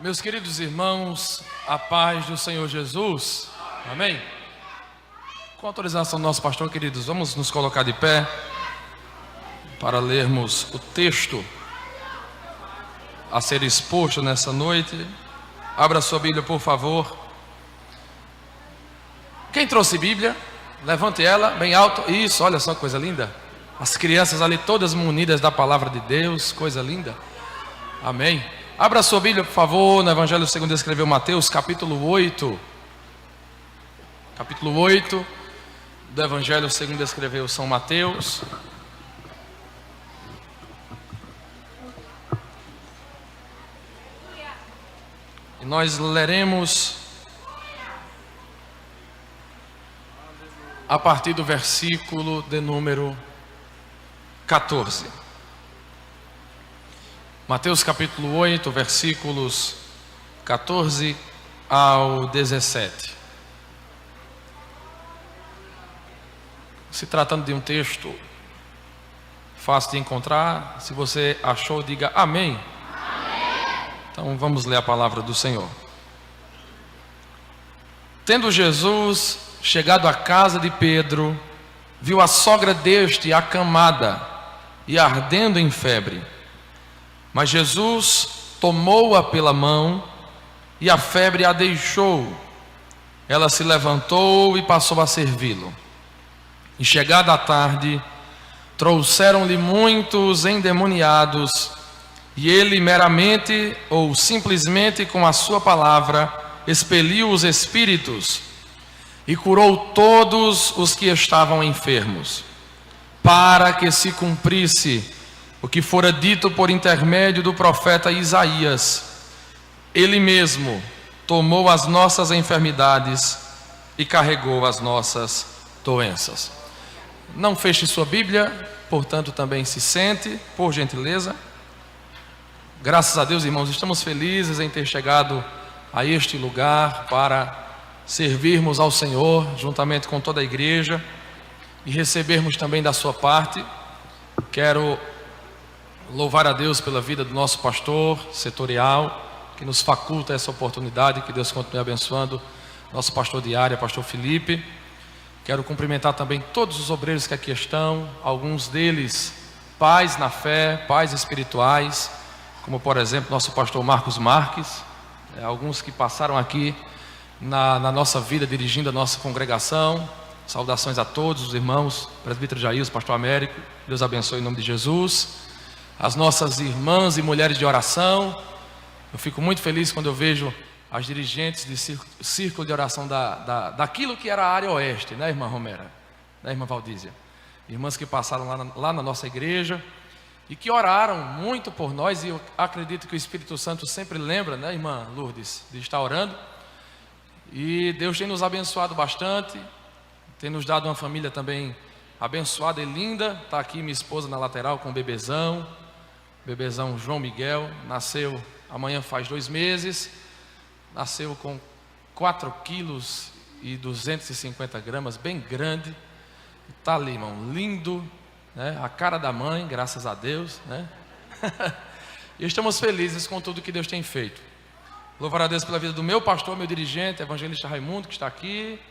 Meus queridos irmãos, a paz do Senhor Jesus, amém? Com autorização do nosso pastor, queridos, vamos nos colocar de pé para lermos o texto a ser exposto nessa noite. Abra sua Bíblia, por favor. Quem trouxe Bíblia, levante ela bem alto. Isso, olha só que coisa linda. As crianças ali todas munidas da palavra de Deus, coisa linda. Amém. Abra sua Bíblia, por favor, no Evangelho segundo escreveu Mateus, capítulo 8. Capítulo 8 do Evangelho segundo escreveu São Mateus. E nós leremos a partir do versículo de número 14. Mateus capítulo 8, versículos 14 ao 17. Se tratando de um texto fácil de encontrar, se você achou, diga amém. Amém. Então vamos ler a palavra do Senhor. Tendo Jesus chegado à casa de Pedro, viu a sogra deste acamada e ardendo em febre. Mas Jesus tomou-a pela mão e a febre a deixou. Ela se levantou e passou a servi-lo. E chegada a tarde, trouxeram-lhe muitos endemoniados, e ele meramente ou simplesmente com a sua palavra expeliu os espíritos e curou todos os que estavam enfermos, para que se cumprisse o que fora dito por intermédio do profeta Isaías: ele mesmo tomou as nossas enfermidades e carregou as nossas doenças. Não feche sua Bíblia, portanto também se sente, por gentileza. Graças a Deus, irmãos, estamos felizes em ter chegado a este lugar para servirmos ao Senhor, juntamente com toda a igreja, e recebermos também da sua parte. Quero louvar a Deus pela vida do nosso pastor setorial, que nos faculta essa oportunidade. Que Deus continue abençoando nosso pastor de área, pastor Felipe. Quero cumprimentar também todos os obreiros que aqui estão, alguns deles pais na fé, pais espirituais, como por exemplo nosso pastor Marcos Marques, alguns que passaram aqui na nossa vida dirigindo a nossa congregação. Saudações a todos os irmãos, presbítero Jair, pastor Américo, Deus abençoe em nome de Jesus. As nossas irmãs e mulheres de oração, eu fico muito feliz quando eu vejo as dirigentes de círculo de oração daquilo que era a área oeste, né, irmã Romera, né, irmã Valdízia? Irmãs que passaram lá na nossa igreja e que oraram muito por nós, e eu acredito que o Espírito Santo sempre lembra, né, irmã Lourdes, de estar orando. E Deus tem nos abençoado bastante, tem nos dado uma família também abençoada e linda. Está aqui minha esposa na lateral com o bebezão João Miguel, nasceu amanhã faz 2 meses, nasceu com 4 quilos e 250 gramas, bem grande. Está ali, irmão, lindo, né? A cara da mãe, graças a Deus, né? E estamos felizes com tudo que Deus tem feito. Louvar a Deus pela vida do meu pastor, meu dirigente, evangelista Raimundo, que está aqui,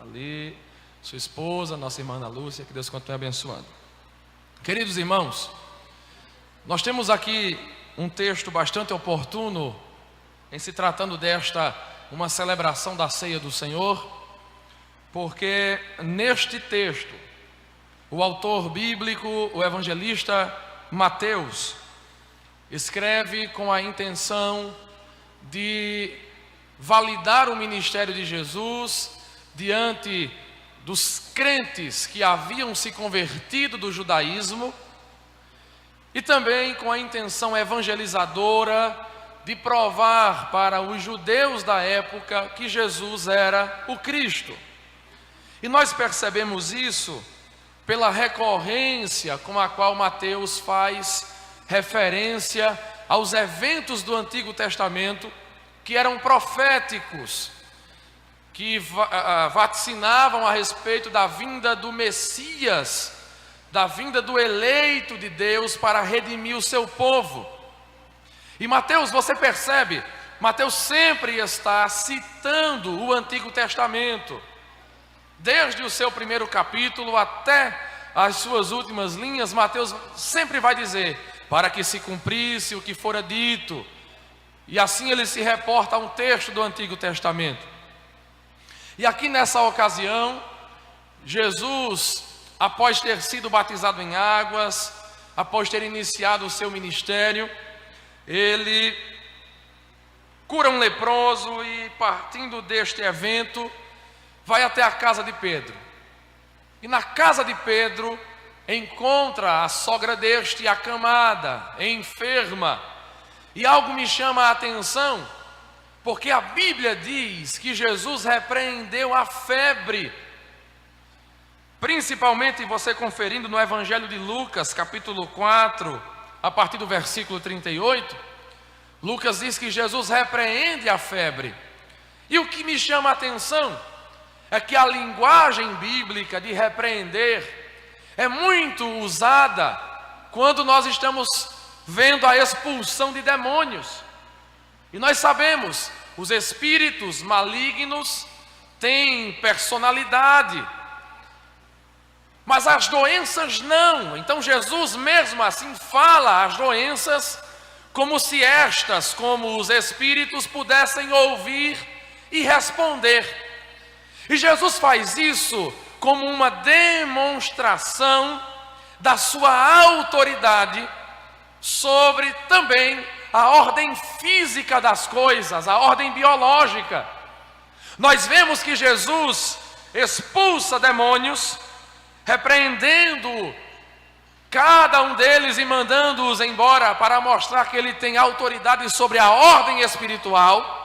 ali, sua esposa, nossa irmã Ana Lúcia. Que Deus continue abençoando. Queridos irmãos, nós temos aqui um texto bastante oportuno em se tratando desta, uma celebração da ceia do Senhor, porque neste texto, o autor bíblico, o evangelista Mateus, escreve com a intenção de validar o ministério de Jesus diante dos crentes que haviam se convertido do judaísmo, e também com a intenção evangelizadora de provar para os judeus da época que Jesus era o Cristo. E nós percebemos isso pela recorrência com a qual Mateus faz referência aos eventos do Antigo Testamento que eram proféticos, que vaticinavam a respeito da vinda do Messias, da vinda do eleito de Deus para redimir o seu povo. E Mateus, você percebe Mateus sempre está citando o Antigo Testamento, desde o seu primeiro capítulo até as suas últimas linhas. Mateus sempre vai dizer, para que se cumprisse o que fora dito, e assim ele se reporta a um texto do Antigo Testamento. E aqui nessa ocasião, Jesus, após ter sido batizado em águas, após ter iniciado o seu ministério, ele cura um leproso e, partindo deste evento, vai até a casa de Pedro. E na casa de Pedro encontra a sogra deste acamada, enferma. E algo me chama a atenção, porque a Bíblia diz que Jesus repreendeu a febre. Principalmente você conferindo no Evangelho de Lucas, capítulo 4, a partir do versículo 38, Lucas diz que Jesus repreende a febre. E o que me chama a atenção é que a linguagem bíblica de repreender é muito usada quando nós estamos vendo a expulsão de demônios. E nós sabemos, os espíritos malignos têm personalidade, mas as doenças não. Então Jesus mesmo assim fala as doenças como se estas, como os espíritos, pudessem ouvir e responder. E Jesus faz isso como uma demonstração da sua autoridade sobre também a ordem física das coisas, a ordem biológica. Nós vemos que Jesus expulsa demônios, repreendendo cada um deles e mandando-os embora, para mostrar que ele tem autoridade sobre a ordem espiritual.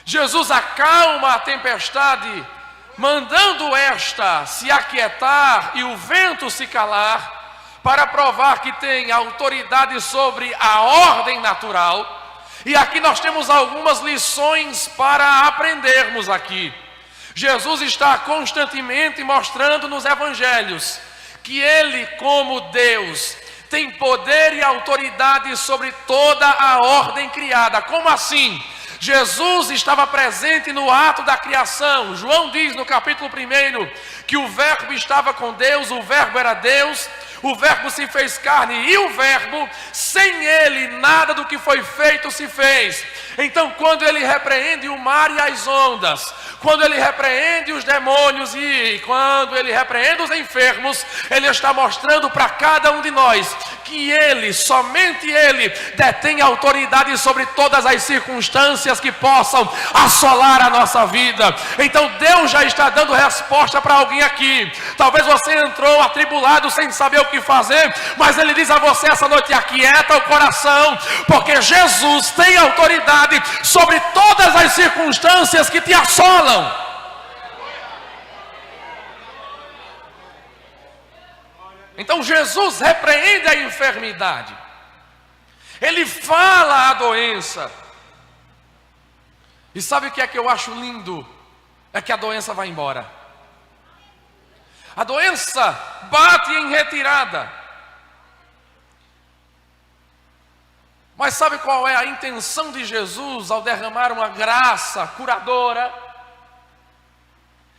Jesus acalma a tempestade, mandando esta se aquietar e o vento se calar, para provar que tem autoridade sobre a ordem natural. E aqui nós temos algumas lições para aprendermos aqui. Jesus está constantemente mostrando nos evangelhos que ele, como Deus, tem poder e autoridade sobre toda a ordem criada. Como assim? Jesus estava presente no ato da criação. João diz no capítulo 1 que o verbo estava com Deus, o verbo era Deus, o verbo se fez carne, e o verbo, sem ele, nada do que foi feito se fez. Então, quando ele repreende o mar e as ondas, quando ele repreende os demônios e quando ele repreende os enfermos, ele está mostrando para cada um de nós que ele, somente ele, detém autoridade sobre todas as circunstâncias que possam assolar a nossa vida. Então Deus já está dando resposta para alguém aqui. Talvez você entrou atribulado sem saber o que fazer, mas ele diz a você essa noite: aquieta o coração, porque Jesus tem autoridade sobre todas as circunstâncias que te assolam. Então Jesus repreende a enfermidade, ele fala a doença. E sabe o que é que eu acho lindo? É que a doença vai embora. A doença bate em retirada. Mas sabe qual é a intenção de Jesus ao derramar uma graça curadora?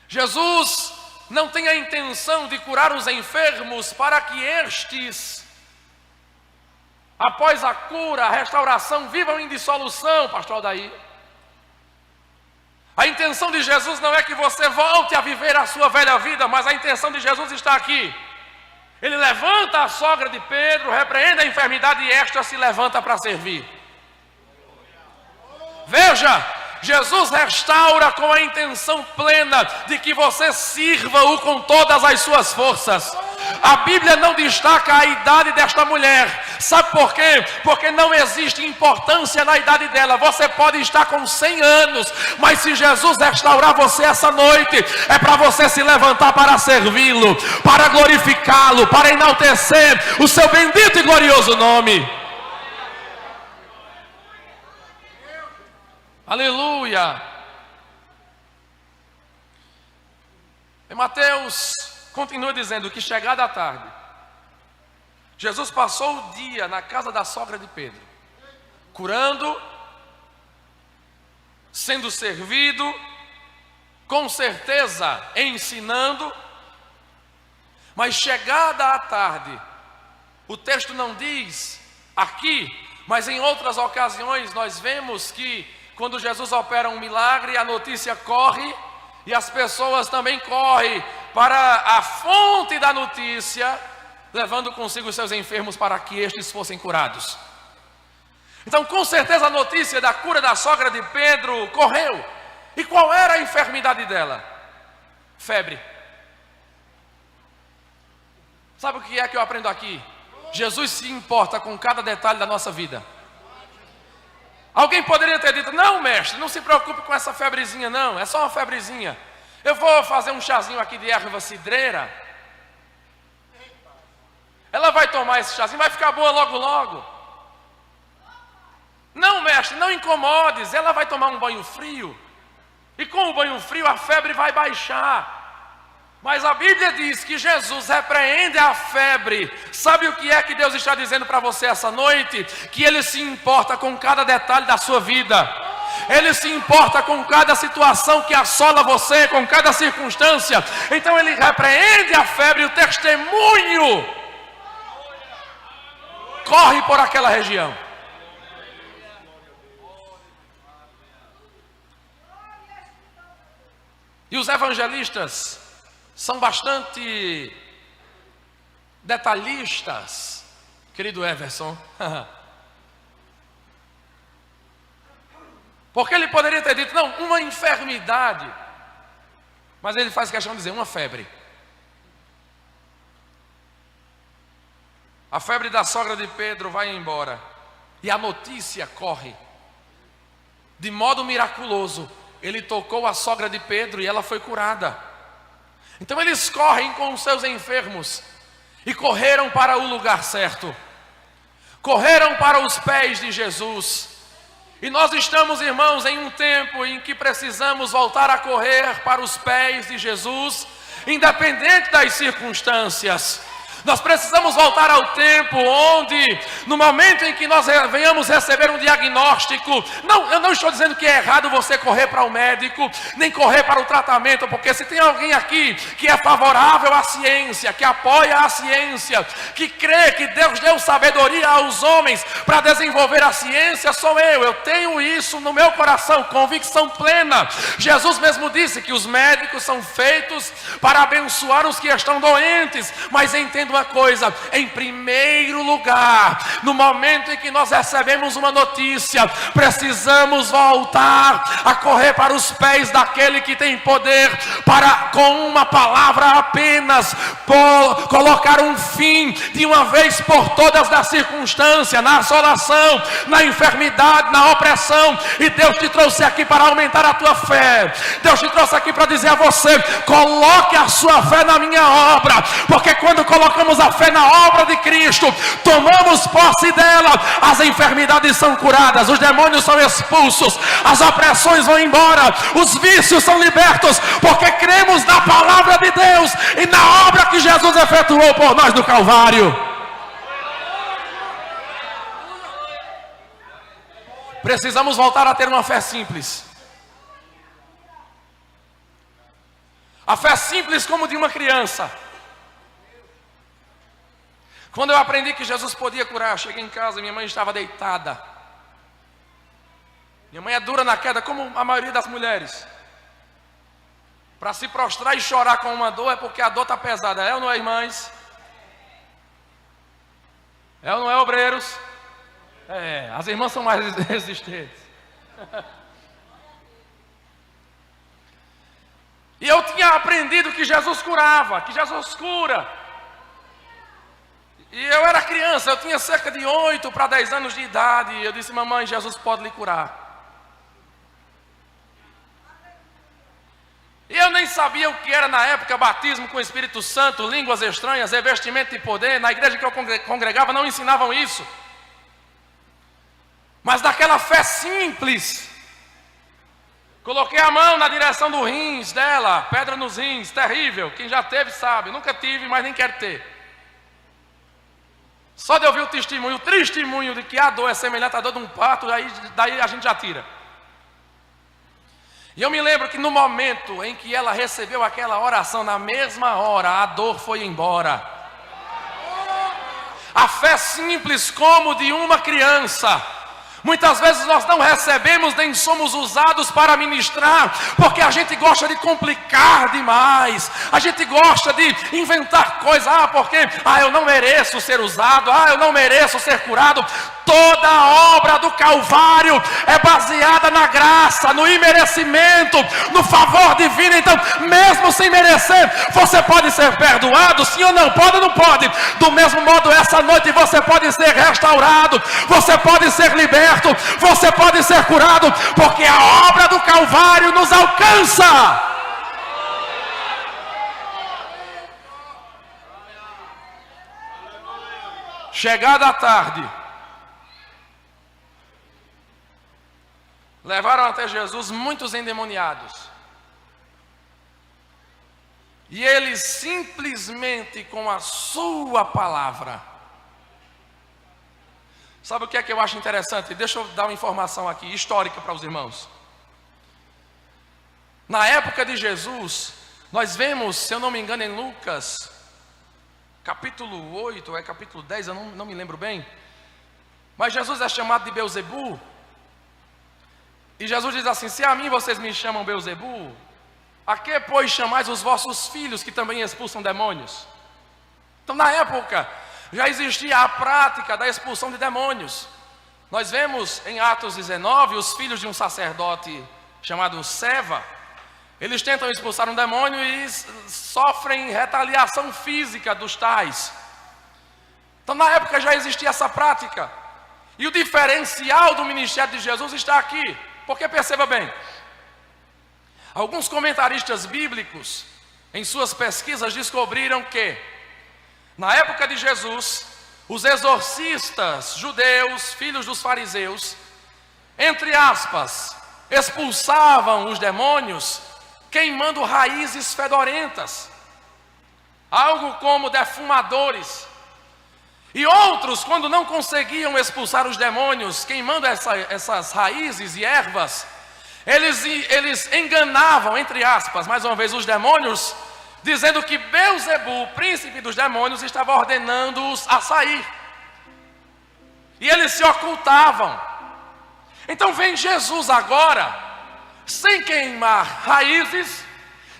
Jesus não tem a intenção de curar os enfermos para que estes, após a cura, a restauração, vivam em dissolução, pastor Aldair. A intenção de Jesus não é que você volte a viver a sua velha vida, mas a intenção de Jesus está aqui. Ele levanta a sogra de Pedro, repreende a enfermidade e esta se levanta para servir. Veja, Jesus restaura com a intenção plena de que você sirva-o com todas as suas forças. A Bíblia não destaca a idade desta mulher. Sabe por quê? Porque não existe importância na idade dela. Você pode estar com 100 anos, mas se Jesus restaurar você essa noite, é para você se levantar para servi-lo, para glorificá-lo, para enaltecer o seu bendito e glorioso nome. Aleluia. Em Mateus continua dizendo que, chegada a tarde, Jesus passou o dia na casa da sogra de Pedro, curando sendo servido, com certeza ensinando, mas chegada a tarde, o texto não diz aqui, mas em outras ocasiões nós vemos que quando Jesus opera um milagre, a notícia corre e as pessoas também correm para a fonte da notícia, levando consigo os seus enfermos para que estes fossem curados. Então, com certeza a notícia da cura da sogra de Pedro correu. E qual era a enfermidade dela? Febre. Sabe o que é que eu aprendo aqui? Jesus se importa com cada detalhe da nossa vida. Alguém poderia ter dito: não, mestre, não se preocupe com essa febrezinha não, é só uma febrezinha. Eu vou fazer um chazinho aqui de erva cidreira. Ela vai tomar esse chazinho, vai ficar boa logo logo. Não, mestre, não incomodes, ela vai tomar um banho frio. E com o banho frio a febre vai baixar. Mas a Bíblia diz que Jesus repreende a febre. Sabe o que é que Deus está dizendo para você essa noite? Que Ele se importa com cada detalhe da sua vida. Ele se importa com cada situação que assola você, com cada circunstância. Então Ele repreende a febre e o testemunho corre por aquela região. E os evangelistas são bastante detalhistas, querido Everson. Porque ele poderia ter dito, não, uma enfermidade. Mas ele faz questão de dizer, uma febre. A febre da sogra de Pedro vai embora. E a notícia corre. De modo miraculoso, ele tocou a sogra de Pedro e ela foi curada. Então eles correm com os seus enfermos e correram para o lugar certo. Correram para os pés de Jesus. E nós estamos, irmãos, em um tempo em que precisamos voltar a correr para os pés de Jesus, independente das circunstâncias. Nós precisamos voltar ao tempo onde, no momento em que nós venhamos receber um diagnóstico, eu não estou dizendo que é errado você correr para o médico, nem correr para o tratamento, porque se tem alguém aqui que é favorável à ciência, que apoia a ciência, que crê que Deus deu sabedoria aos homens para desenvolver a ciência, sou eu. Eu tenho isso no meu coração, convicção plena. Jesus mesmo disse que os médicos são feitos para abençoar os que estão doentes, mas entenda uma coisa, em primeiro lugar, no momento em que nós recebemos uma notícia, precisamos voltar a correr para os pés daquele que tem poder para, com uma palavra apenas, colocar um fim de uma vez por todas na circunstância, na assolação, na enfermidade, na opressão. E Deus te trouxe aqui para aumentar a tua fé. Deus te trouxe aqui para dizer a você: coloque a sua fé na minha obra, porque quando colocamos a fé na obra de Cristo, tomamos posse dela, as enfermidades são curadas, os demônios são expulsos, as opressões vão embora, os vícios são libertos, porque cremos na palavra de Deus e na obra que Jesus efetuou por nós no Calvário. Precisamos voltar a ter uma fé simples. A fé simples como de uma criança. Quando eu aprendi que Jesus podia curar, cheguei em casa, minha mãe estava deitada. Minha mãe é dura na queda, como a maioria das mulheres. Para se prostrar e chorar com uma dor, é porque a dor está pesada. É ou não é, irmãs? É ou não é, obreiros? É, as irmãs são mais resistentes. E eu tinha aprendido que Jesus curava, que Jesus cura. E eu era criança, eu tinha cerca de 8 para 10 anos de idade. E eu disse: mamãe, Jesus pode lhe curar. E eu nem sabia o que era na época batismo com o Espírito Santo, línguas estranhas, revestimento de poder. Na igreja que eu congregava não ensinavam isso. Mas naquela fé simples, coloquei a mão na direção do rins dela, pedra nos rins, terrível. Quem já teve sabe, nunca tive, mas nem quero ter. Só de ouvir o testemunho de que a dor é semelhante à dor de um parto, daí a gente já tira. E eu me lembro que no momento em que ela recebeu aquela oração, na mesma hora a dor foi embora. A fé simples como de uma criança. Muitas vezes nós não recebemos nem somos usados para ministrar, porque a gente gosta de complicar demais, a gente gosta de inventar coisas, porque eu não mereço ser usado, eu não mereço ser curado. Toda a obra do Calvário é baseada na graça, no imerecimento, no favor divino. Então, mesmo sem merecer, você pode ser perdoado, sim ou não? Pode ou não pode? Do mesmo modo, essa noite você pode ser restaurado, você pode ser liberto, você pode ser curado, porque a obra do Calvário nos alcança. Chegada a tarde, levaram até Jesus muitos endemoniados. E ele simplesmente com a sua palavra. Sabe o que é que eu acho interessante? Deixa eu dar uma informação aqui, histórica para os irmãos. Na época de Jesus, nós vemos, se eu não me engano, em Lucas, capítulo 8, é capítulo 10, eu não me lembro bem. Mas Jesus é chamado de Belzebu. E Jesus diz assim: se a mim vocês me chamam Belzebu, a que pois chamais os vossos filhos que também expulsam demônios? Então na época já existia a prática da expulsão de demônios. Nós vemos em Atos 19 os filhos de um sacerdote chamado Seva. Eles tentam expulsar um demônio e sofrem retaliação física dos tais. Então na época já existia essa prática. E o diferencial do ministério de Jesus está aqui. Porque perceba bem, alguns comentaristas bíblicos, em suas pesquisas, descobriram que, na época de Jesus, os exorcistas judeus, filhos dos fariseus, entre aspas, expulsavam os demônios queimando raízes fedorentas, algo como defumadores. E outros, quando não conseguiam expulsar os demônios, queimando essas raízes e ervas, eles enganavam, entre aspas, mais uma vez, os demônios, dizendo que Belzebu, príncipe dos demônios, estava ordenando-os a sair. E eles se ocultavam. Então vem Jesus agora, sem queimar raízes,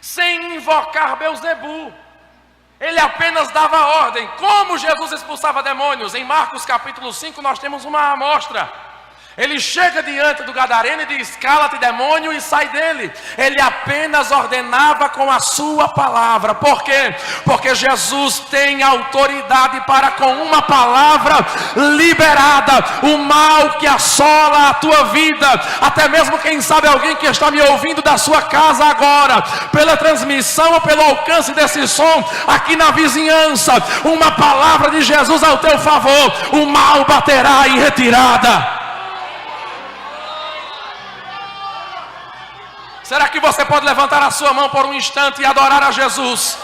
sem invocar Belzebu. Ele apenas dava ordem. Como Jesus expulsava demônios? Em Marcos capítulo 5 nós temos uma amostra. Ele chega diante do gadareno e diz: cala-te demônio, e sai dele. Ele apenas ordenava com a sua palavra. Por quê? Porque Jesus tem autoridade para, com uma palavra liberada, o mal que assola a tua vida, até mesmo quem sabe alguém que está me ouvindo da sua casa agora, pela transmissão ou pelo alcance desse som, aqui na vizinhança, uma palavra de Jesus ao teu favor, o mal baterá em retirada. Será que você pode levantar a sua mão por um instante e adorar a Jesus?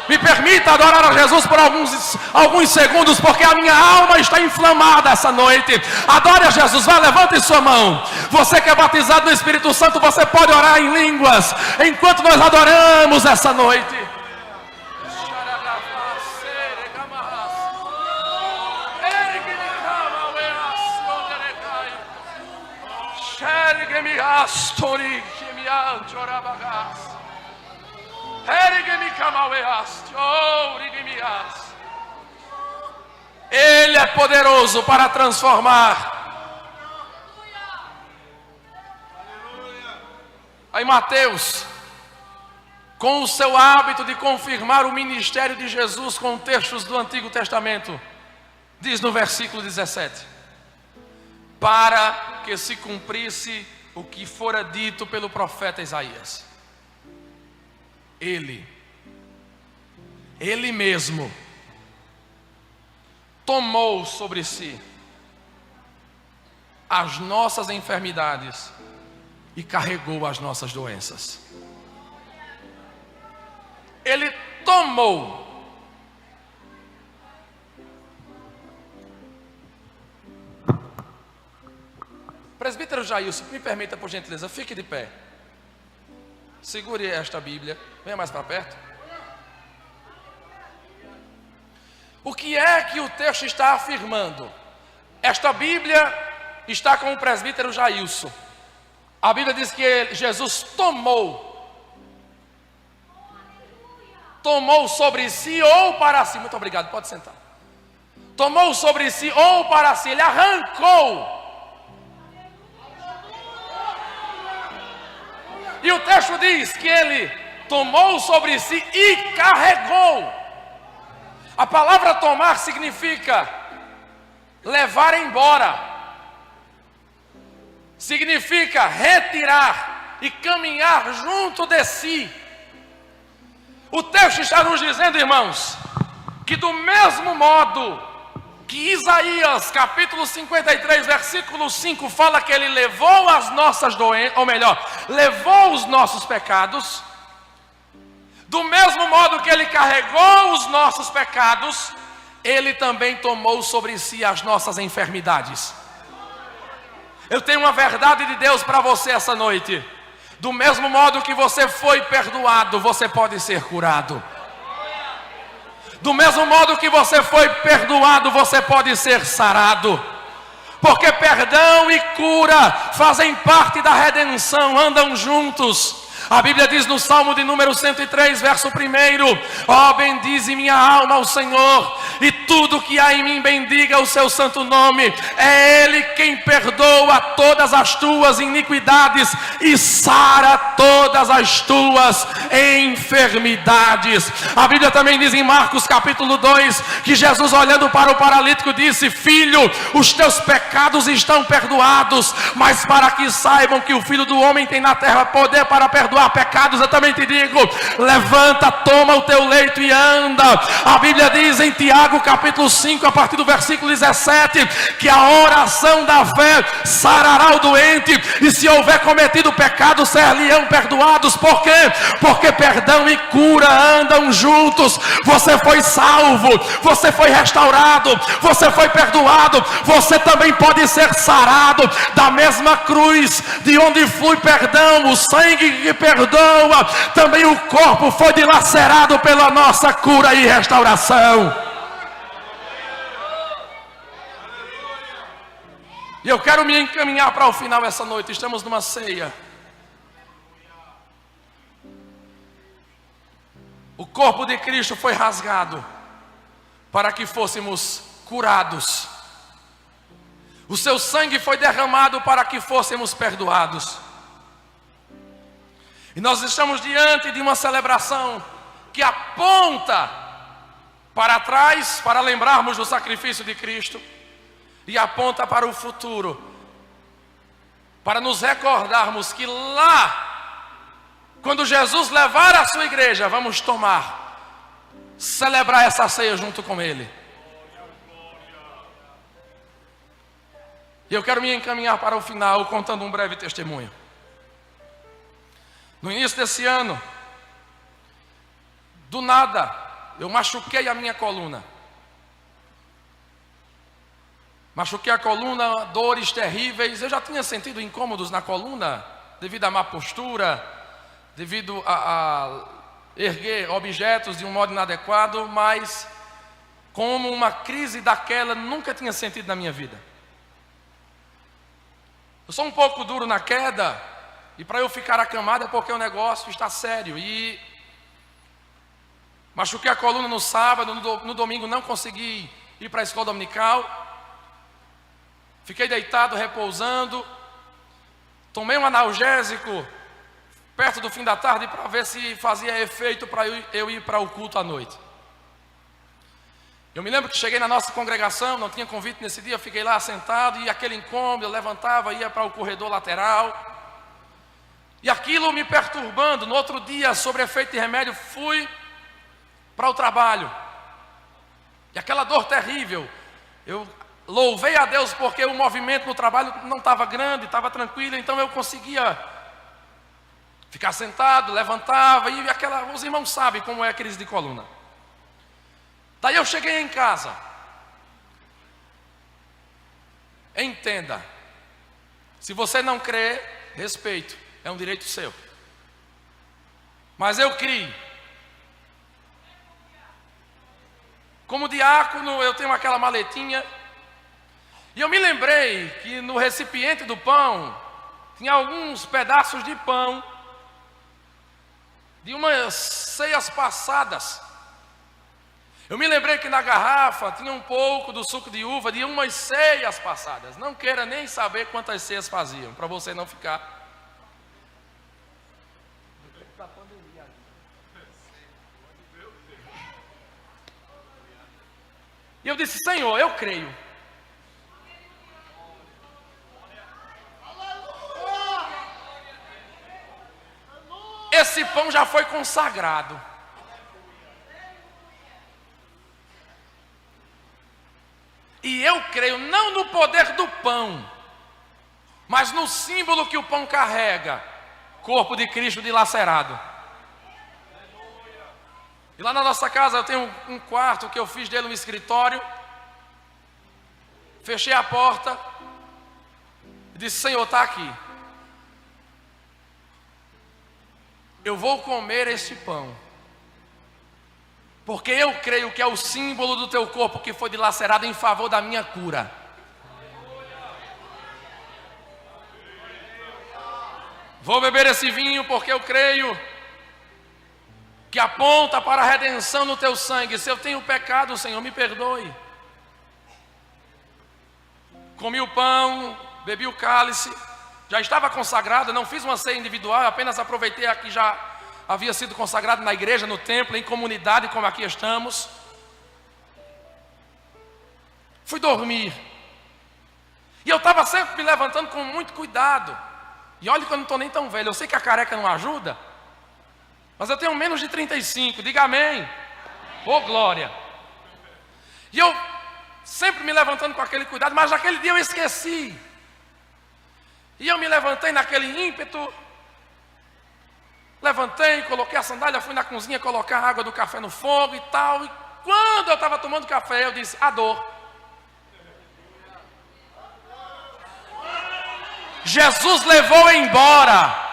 Me permita adorar a Jesus por alguns segundos, porque a minha alma está inflamada essa noite. Adore a Jesus, vá, levante sua mão. Você que é batizado no Espírito Santo, você pode orar em línguas, enquanto nós adoramos essa noite. Ele é poderoso para transformar. Aí Mateus, com o seu hábito de confirmar o ministério de Jesus com textos do Antigo Testamento, diz no versículo 17: para que se cumprisse o que fora dito pelo profeta Isaías. Ele mesmo tomou sobre si as nossas enfermidades e carregou as nossas doenças. Ele tomou. Presbítero Jailson, me permita por gentileza, fique de pé. Segure esta Bíblia. Venha mais para perto. O que é que o texto está afirmando? Esta Bíblia está com o presbítero Jailson. A Bíblia diz que Jesus tomou sobre si ou para si. Muito obrigado, pode sentar. Tomou sobre si ou para si. Ele arrancou. E o texto diz que ele tomou sobre si e carregou. A palavra tomar significa levar embora. Significa retirar e caminhar junto de si. O texto está nos dizendo, irmãos, que do mesmo modo que Isaías capítulo 53 versículo 5 fala que ele levou as nossas doenças, ou melhor, levou os nossos pecados, do mesmo modo que ele carregou os nossos pecados, ele também tomou sobre si as nossas enfermidades. Eu tenho uma verdade de Deus para você essa noite. Do mesmo modo que você foi perdoado, você pode ser curado. Do mesmo modo que você foi perdoado, você pode ser sarado. Porque perdão e cura fazem parte da redenção, andam juntos. A Bíblia diz no Salmo de número 103, verso 1: ó, bendize minha alma ao Senhor, e tudo que há em mim bendiga o seu santo nome. É Ele quem perdoa todas as tuas iniquidades e sara todas as tuas enfermidades. A Bíblia também diz em Marcos capítulo 2, que Jesus, olhando para o paralítico, disse: filho, os teus pecados estão perdoados. Mas para que saibam que o Filho do Homem tem na terra poder para perdoar pecados, eu também te digo: levanta, toma o teu leito e anda. A Bíblia diz em Tiago capítulo 5, a partir do versículo 17, que a oração da fé sarará o doente, e se houver cometido pecado, ser-lhe-ão perdoados. Por quê? Porque perdão e cura andam juntos. Você foi salvo, você foi restaurado, você foi perdoado, você também pode ser sarado. Da mesma cruz de onde flui perdão, o sangue que perdoa, também o corpo foi dilacerado pela nossa cura e restauração. E eu quero me encaminhar para o final essa noite. Estamos numa ceia. O corpo de Cristo foi rasgado para que fôssemos curados. O seu sangue foi derramado para que fôssemos perdoados. E nós estamos diante de uma celebração que aponta para trás, para lembrarmos do sacrifício de Cristo, e aponta para o futuro, para nos recordarmos que lá, quando Jesus levar a sua igreja, vamos celebrar essa ceia junto com Ele. E eu quero me encaminhar para o final contando um breve testemunho. No início desse ano, do nada, eu machuquei a minha coluna. Machuquei a coluna, dores terríveis. Eu já tinha sentido incômodos na coluna, devido à má postura, devido a erguer objetos de um modo inadequado, mas como uma crise daquela nunca tinha sentido na minha vida. Eu sou um pouco duro na queda, e para eu ficar acamado é porque o negócio está sério. E machuquei a coluna no sábado, no domingo não consegui ir para a escola dominical. Fiquei deitado, repousando. Tomei um analgésico perto do fim da tarde para ver se fazia efeito para eu ir para o culto à noite. Eu me lembro que cheguei na nossa congregação, não tinha convite nesse dia, fiquei lá sentado e aquele incômodo, eu levantava, ia para o corredor lateral. E aquilo me perturbando. No outro dia, sobre efeito de remédio, fui para o trabalho. E aquela dor terrível, eu louvei a Deus porque o movimento no trabalho não estava grande, estava tranquilo, então eu conseguia ficar sentado, levantava, e os irmãos sabem como é a crise de coluna. Daí eu cheguei em casa. Entenda, se você não crê, respeito, é um direito seu. Mas eu criei. Como diácono, eu tenho aquela maletinha. E eu me lembrei que no recipiente do pão tinha alguns pedaços de pão de umas ceias passadas. Eu me lembrei que na garrafa tinha um pouco do suco de uva de umas ceias passadas. Não queira nem saber quantas ceias faziam, para você não ficar. E eu disse: Senhor, eu creio. Esse pão já foi consagrado. E eu creio não no poder do pão, mas no símbolo que o pão carrega, corpo de Cristo dilacerado. E lá na nossa casa eu tenho um quarto que eu fiz dele um escritório. Fechei a porta e disse: Senhor, está aqui. Eu vou comer este pão, porque eu creio que é o símbolo do teu corpo que foi dilacerado em favor da minha cura. Vou beber esse vinho porque eu creio que aponta para a redenção no teu sangue. Se eu tenho pecado, Senhor, me perdoe. Comi o pão, bebi o cálice, já estava consagrado, não fiz uma ceia individual, apenas aproveitei a que já havia sido consagrado na igreja, no templo, em comunidade, como aqui estamos. Fui dormir. E eu estava sempre me levantando com muito cuidado. E olha que eu não estou nem tão velho, eu sei que a careca não ajuda, mas eu tenho menos de 35, diga amém. Ô glória. E eu sempre me levantando com aquele cuidado, mas naquele dia eu esqueci. E eu me levantei naquele ímpeto. Levantei, coloquei a sandália, fui na cozinha colocar a água do café no fogo e tal. E quando eu estava tomando café, eu disse: a dor. Jesus levou embora.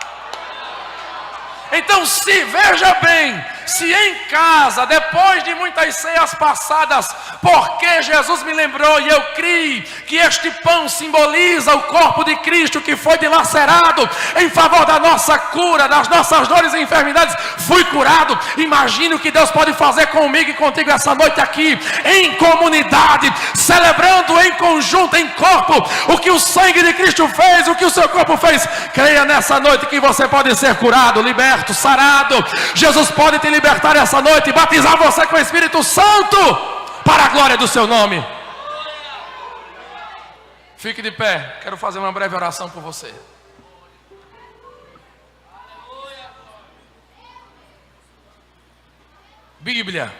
Então, se veja bem, se em casa, depois de muitas ceias passadas, porque Jesus me lembrou e eu criei que este pão simboliza o corpo de Cristo que foi dilacerado em favor da nossa cura, das nossas dores e enfermidades, fui curado. Imagine o que Deus pode fazer comigo e contigo essa noite aqui, em comunidade, celebrando em conjunto, em corpo, o que o sangue de Cristo fez, o que o seu corpo fez. Creia nessa noite que você pode ser curado, liberto, sarado. Jesus pode te libertar essa noite e batizar você com o Espírito Santo para a glória do seu nome. Fique de pé, quero fazer uma breve oração por você. Bíblia.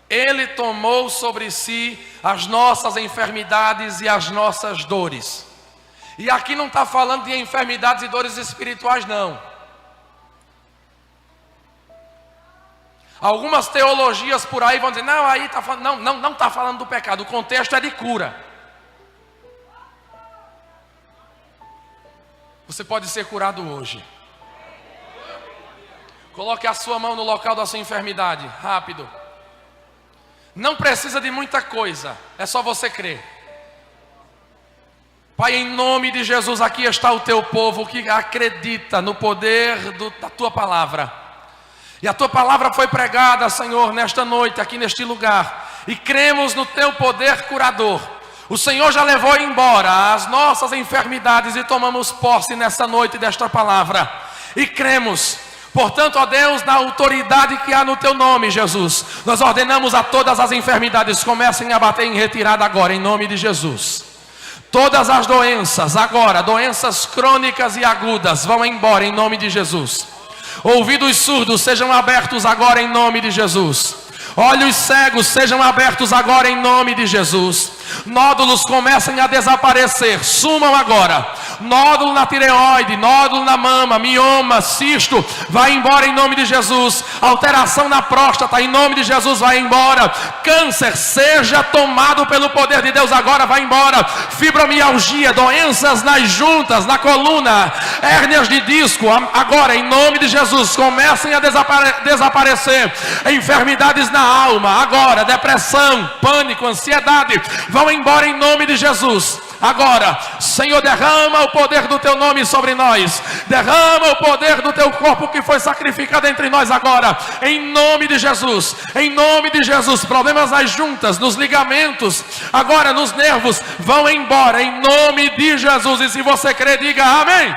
Ele tomou sobre si as nossas enfermidades e as nossas dores. E aqui não está falando de enfermidades e dores espirituais, não. Algumas teologias por aí vão dizer: não, aí está falando, não está falando do pecado, o contexto é de cura. Você pode ser curado hoje. Coloque a sua mão no local da sua enfermidade, rápido. Não precisa de muita coisa, é só você crer. Pai, em nome de Jesus, aqui está o teu povo que acredita no poder da tua palavra. E a tua palavra foi pregada, Senhor, nesta noite, aqui neste lugar. E cremos no teu poder curador. O Senhor já levou embora as nossas enfermidades e tomamos posse nessa noite desta palavra. E cremos. Portanto, ó Deus, na autoridade que há no teu nome, Jesus, nós ordenamos a todas as enfermidades, comecem a bater em retirada agora, em nome de Jesus. Todas as doenças agora, doenças crônicas e agudas, vão embora em nome de Jesus. Ouvidos surdos sejam abertos agora em nome de Jesus. Olhos cegos sejam abertos agora em nome de Jesus. Nódulos comecem a desaparecer, sumam agora. nódulo na tireoide, nódulo na mama, mioma, cisto, vai embora em nome de Jesus. Alteração na próstata, em nome de Jesus, vai embora. Câncer, seja tomado pelo poder de Deus agora, vai embora. Fibromialgia, doenças nas juntas, na coluna, hérnias de disco, agora em nome de Jesus, comecem a desaparecer. Enfermidades na alma, agora, depressão, pânico, ansiedade, vão embora em nome de Jesus. Agora, Senhor, derrama o poder do teu nome sobre nós, derrama o poder do teu corpo que foi sacrificado entre nós agora, em nome de Jesus, em nome de Jesus. Problemas nas juntas, nos ligamentos, agora nos nervos, vão embora em nome de Jesus. E se você crer, diga amém.